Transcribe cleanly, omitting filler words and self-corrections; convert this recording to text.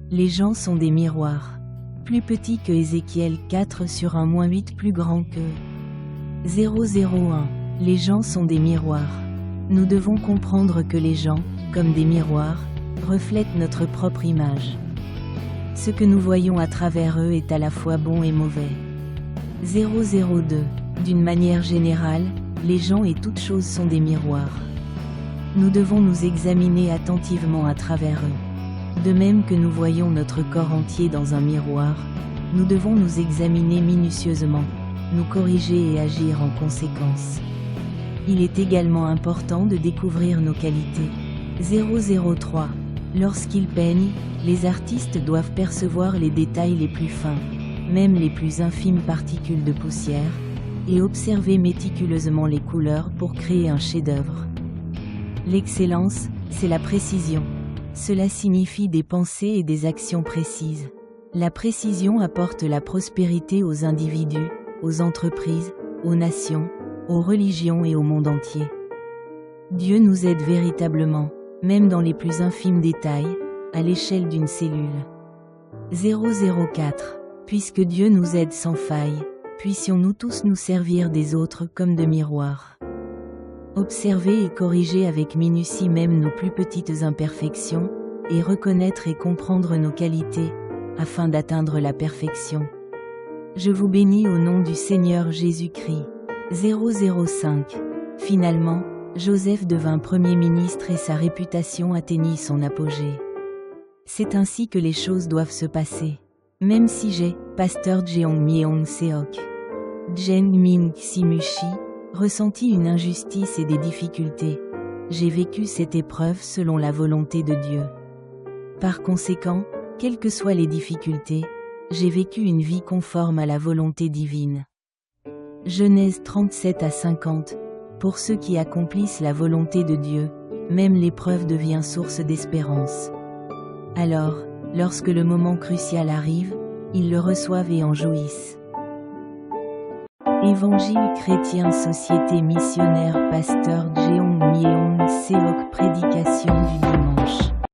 Les gens sont des miroirs. Plus petits que Ézéchiel 4/1-8, plus grands que 001. Les gens sont des miroirs. Nous devons comprendre que les gens, comme des miroirs, reflètent notre propre image. Ce que nous voyons à travers eux est à la fois bon et mauvais. 002. D'une manière générale, les gens et toutes choses sont des miroirs. Nous devons nous examiner attentivement à travers eux. De même que nous voyons notre corps entier dans un miroir, nous devons nous examiner minutieusement, nous corriger et agir en conséquence. Il est également important de découvrir nos qualités. 003. Lorsqu'ils peignent, les artistes doivent percevoir les détails les plus fins, même les plus infimes particules de poussière, et observer méticuleusement les couleurs pour créer un chef-d'œuvre. L'excellence, c'est la précision. Cela signifie des pensées et des actions précises. La précision apporte la prospérité aux individus, aux entreprises, aux nations, aux religions et au monde entier. Dieu nous aide véritablement, même dans les plus infimes détails, à l'échelle d'une cellule. 004. Puisque Dieu nous aide sans faille, puissions-nous tous nous servir des autres comme de miroirs. Observer et corriger avec minutie même nos plus petites imperfections, et reconnaître et comprendre nos qualités, afin d'atteindre la perfection. Je vous bénis au nom du Seigneur Jésus-Christ. 005. Finalement, Joseph devint Premier ministre et sa réputation atteignit son apogée. C'est ainsi que les choses doivent se passer. Même si j'ai, pasteur Jeong Myeong Seok, Jen Min Simushi, ressenti une injustice et des difficultés, j'ai vécu cette épreuve selon la volonté de Dieu. Par conséquent, quelles que soient les difficultés, j'ai vécu une vie conforme à la volonté divine. Genèse 37-50. Pour ceux qui accomplissent la volonté de Dieu, même l'épreuve devient source d'espérance. Alors, lorsque le moment crucial arrive, ils le reçoivent et en jouissent. Évangile chrétien société missionnaire pasteur Jeong Myeong Seok prédication du dimanche.